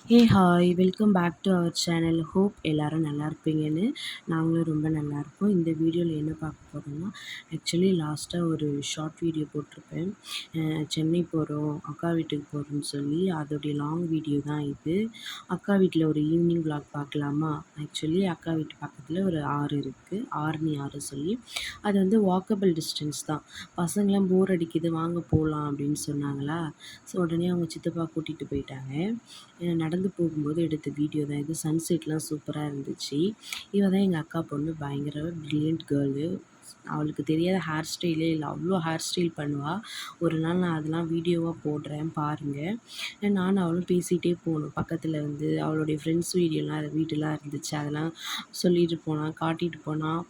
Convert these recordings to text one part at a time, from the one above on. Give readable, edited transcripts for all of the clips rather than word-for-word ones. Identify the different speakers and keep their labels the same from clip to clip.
Speaker 1: Hey hi welcome back to our channel. Hope எல்லோரும் நல்லா இருப்பீங்கன்னு நாங்களும் ரொம்ப நல்லா இருக்கோம். இந்த வீடியோவில் என்ன பார்க்க போகிறோம்னா, ஆக்சுவலி லாஸ்ட்டாக ஒரு ஷார்ட் வீடியோ போட்டிருப்பேன். சென்னை போகிறோம், அக்கா வீட்டுக்கு போகிறோம்னு சொல்லி அதோடைய லாங் வீடியோ தான் இது. அக்கா வீட்டில் ஒரு ஈவினிங் vlog பார்க்கலாமா? ஆக்சுவலி அக்கா வீட்டு பக்கத்தில் ஒரு ஆறு இருக்குது, ஆர்னி ஆறு சொல்லி. அது வந்து வாக்கபிள் டிஸ்டன்ஸ் தான். பசங்களாம் போர் அடிக்குது வாங்க போகலாம் அப்படின்னு சொன்னாங்களா. ஸோ உடனே அவங்க சித்தப்பா கூட்டிகிட்டு போயிட்டாங்க. நடந்து போகும்போது எடுத்த வீடியோ தான் இது. சன்செட்லாம் சூப்பராக இருந்துச்சு. இவ தான் எங்கள் அக்கா பொண்ணு. பயங்கர பிரில்லியன்ட் கேர்ளு. அவளுக்கு தெரியாத ஹேர் ஸ்டைலே இல்லை, அவ்வளோ ஹேர் ஸ்டைல் பண்ணுவாள். ஒரு நாள் நான் அதெல்லாம் வீடியோவாக போடுறேன் பாருங்கள். நானும் அவளும் பேசிகிட்டே போனோம். பக்கத்தில் வந்து அவளுடைய ஃப்ரெண்ட்ஸ் வீடெல்லாம் இருந்துச்சு. அதெல்லாம் சொல்லிட்டு போனான், காட்டிகிட்டு போனான்.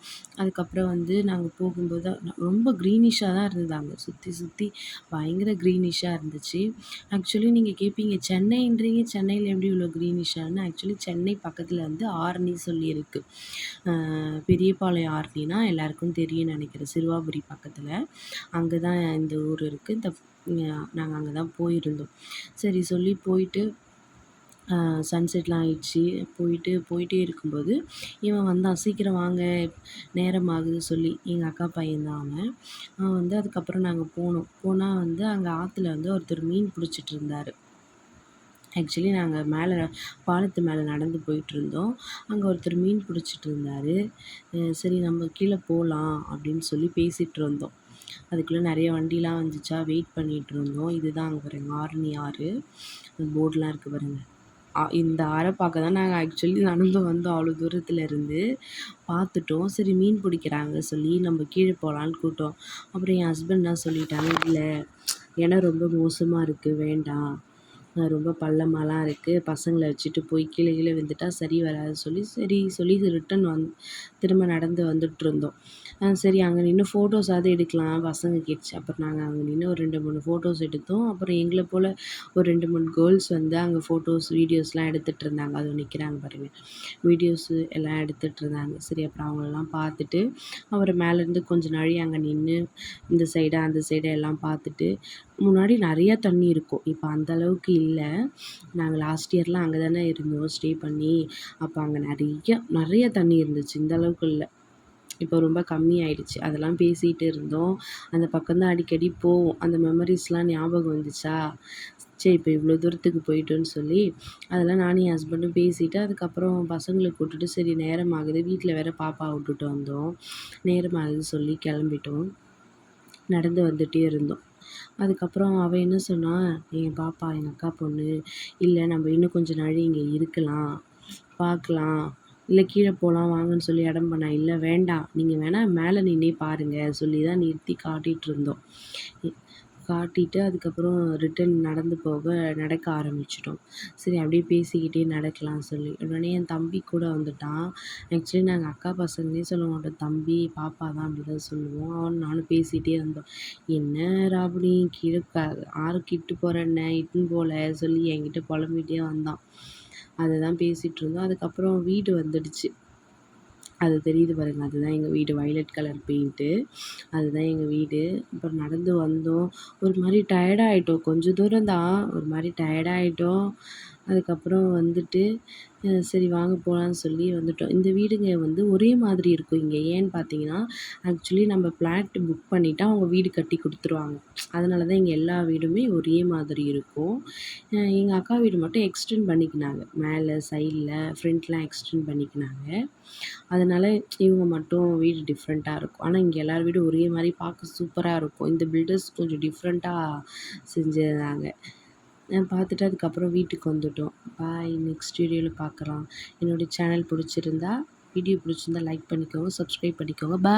Speaker 1: அதுக்கப்புறம் வந்து நாங்கள் போகும்போது ரொம்ப க்ரீனிஷாக தான் இருந்தது. அங்கே சுற்றி சுற்றி பயங்கர க்ரீனிஷாக இருந்துச்சு. ஆக்சுவலி நீங்கள் கேட்பீங்க, சென்னைன்றீங்க, சென்னையில் எப்படி இவ்வளோ க்ரீனிஷான்னு? ஆக்சுவலி சென்னை பக்கத்தில் வந்து ஆரணி சொல்லி இருக்குது. பெரியபாளையம் ஆர்னினா எல்லாருக்கும் தெரியும்னு நினைக்கிறேன். சிறுவாபுரி பக்கத்தில் அங்கே தான் இந்த ஊர் இருக்குது. நாங்கள் அங்கே தான் போயிருந்தோம். சரி சொல்லி போயிட்டு சன்செட்லாம் ஆயிடுச்சு. போயிட்டே இருக்கும்போது இவன் வந்தான், சீக்கிரம் வாங்க நேரம் ஆகுது சொல்லி. எங்கள் அக்கா பையன்தான் அவன். அவன் வந்து அதுக்கப்புறம் நாங்கள் போனால் வந்து அங்கே ஆற்றுல வந்து ஒருத்தர் மீன் பிடிச்சிட்டு இருந்தார். ஆக்சுவலி நாங்கள் பாலத்து மேலே நடந்து போயிட்டுருந்தோம். அங்கே ஒருத்தர் மீன் பிடிச்சிட்டு இருந்தார். சரி நம்ம கீழே போகலாம் அப்படின்னு சொல்லி பேசிகிட்டு இருந்தோம். அதுக்குள்ளே நிறைய வண்டிலாம் வந்துச்சா, வெயிட் பண்ணிகிட்டு இருந்தோம். இதுதான் அங்கே பாருங்க, ஆரணி ஆறு. போர்டெலாம் இருக்குது பாருங்கள். இந்த ஆறை பார்க்க தான் நாங்கள் ஆக்சுவலி நடந்து வந்தோம். அவ்வளோ தூரத்தில் இருந்து பார்த்துட்டோம். சரி மீன் பிடிக்கிறாங்க சொல்லி நம்ம கீழே போகலான்னு கூப்பிட்டோம். அப்புறம் என் ஹஸ்பண்ட் தான் சொல்லிட்டாங்க, இல்லை இடம் ரொம்ப மோசமாக இருக்குது, வேண்டாம், ரொம்ப பள்ளமாலாம் இருக்குது, பசங்களை வச்சுட்டு போய் கீழே விழுந்துட்டா சரி வராது சரி ரிட்டன் திரும்ப நடந்து வந்துட்டுருந்தோம். சரி அங்கே நின்று ஃபோட்டோஸாவது எடுக்கலாம் பசங்க கேட்டுச்சு. அப்புறம் நாங்கள் அங்கே நின்று ஒரு 2-3 ஃபோட்டோஸ் எடுத்தோம். அப்புறம் எங்களை போல் ஒரு 2-3 கேர்ள்ஸ் வந்து அங்கே ஃபோட்டோஸ் வீடியோஸ்லாம் எடுத்துகிட்டு இருந்தாங்க. அது நிற்கிறாங்க பாருங்கள், வீடியோஸு எல்லாம் எடுத்துகிட்டு இருந்தாங்க. சரி அப்புறம் அவங்களெல்லாம் பார்த்துட்டு அப்புறம் மேலேருந்து கொஞ்சம் நாழி அங்கே நின்று இந்த சைடு அந்த சைடு எல்லாம் பார்த்துட்டு, முன்னாடி நிறையா தண்ணி இருக்கும், இப்போ அந்த அளவுக்கு இல்லை. நாங்கள் லாஸ்ட் இயர்லாம் அங்கே தானே இருந்தோம் ஸ்டே பண்ணி. அப்போ அங்கே நிறைய தண்ணி இருந்துச்சு, இந்த அளவுக்கு இல்லை. இப்போ ரொம்ப கம்மி ஆயிடுச்சு. அதெல்லாம் பேசிகிட்டு இருந்தோம். அந்த பக்கம் தான் அடிக்கடி போவோம். அந்த மெமரிஸ்லாம் ஞாபகம் வந்துச்சா, சரி இப்போ இவ்வளோ தூரத்துக்கு போயிட்டோன்னு சொல்லி அதெல்லாம் நானும் என் ஹஸ்பண்டும் பேசிவிட்டு அதுக்கப்புறம் பசங்களை கூப்பிட்டுட்டு சரி நேரம் ஆகுது, வீட்டில் வேறு பாப்பா விட்டுட்டு வந்தோம், நேரம் ஆகுது சொல்லி கிளம்பிட்டோம். நடந்து வந்துகிட்டே இருந்தோம். அதுக்கப்புறம் அவள் என்ன சொன்னா, என் பாப்பா, எங்கள் அக்கா பொண்ணு, இல்லை நம்ம இன்னும் கொஞ்ச நாள் இங்கே இருக்கலாம், பார்க்கலாம், இல்லை கீழே போகலாம் வாங்கன்னு சொல்லி இடம் பண்ணா. இல்லை வேண்டாம், நீங்கள் வேணால் மேலே நின்னே பாருங்கள் சொல்லி தான் நிறுத்தி காட்டிகிட்ருந்தோம். காட்டிட்டு அதுக்கப்புறம் ரிட்டன் நடக்க ஆரம்பிச்சிட்டோம். சரி அப்படியே பேசிக்கிட்டே நடக்கலாம் சொல்லி. உடனே என் தம்பி கூட வந்துட்டான். ஆக்சுவலி நாங்கள் அக்கா பசங்களே சொல்ல மாட்டோம், தம்பி பாப்பா தான் அப்படி தான் சொல்லுவோம். நானும் பேசிகிட்டே இருந்தோம். என்ன ராபுனி கீழே ஆறுக்கு இட்டு போகிறேன்ன, இட்டுன்னு போகல சொல்லி என்கிட்ட புலம்பிகிட்டே வந்தான். அதை தான் பேசிகிட்டு இருந்தோம். அதுக்கப்புறம் வீடு வந்துடுச்சு. அது தெரியுது பாருங்கள், அதுதான் எங்கள் வீடு. வயலட் கலர் பெயிண்ட்டு, அதுதான் எங்கள் வீடு. அப்புறம் நடந்து வந்தோம். ஒரு மாதிரி டயர்டாகிட்டோம். கொஞ்சம் தூரம் தான், ஒரு மாதிரி டயர்டாகிட்டோம். அதுக்கப்புறம் வந்துட்டு சரி வாங்க போகலான்னு சொல்லி வந்துட்டோம். இந்த வீடுங்க வந்து ஒரே மாதிரி இருக்கும் இங்கே. ஏன்னு பார்த்தீங்கன்னா, ஆக்சுவலி நம்ம ஃப்ளாட் புக் பண்ணிட்டா அவங்க வீடு கட்டி கொடுத்துருவாங்க. அதனால தான் இங்கே எல்லா வீடுமே ஒரே மாதிரி இருக்கும். எங்கள் அக்கா வீடு மட்டும் எக்ஸ்டெண்ட் பண்ணிக்கினாங்க. மேலே சைடில் ஃப்ரண்ட்லாம் எக்ஸ்டெண்ட் பண்ணிக்கினாங்க. அதனால் இவங்க மட்டும் வீடு டிஃப்ரெண்ட்டாக இருக்கும். ஆனால் இங்கே எல்லார் வீடும் ஒரே மாதிரி பார்க்க சூப்பராக இருக்கும். இந்த பில்டர்ஸ் கொஞ்சம் டிஃப்ரெண்ட்டாக செஞ்சுருந்தாங்க. பார்த்துட்டு அதுக்கப்புறம் வீட்டுக்கு வந்துட்டோம். பாய், நெக்ஸ்ட் வீடியோவில் பார்க்கலாம். என்னுடைய சேனல் பிடிச்சிருந்தா, வீடியோ பிடிச்சிருந்தா லைக் பண்ணிக்கோங்க, சப்ஸ்கிரைப் பண்ணிக்கோங்க. பாய்.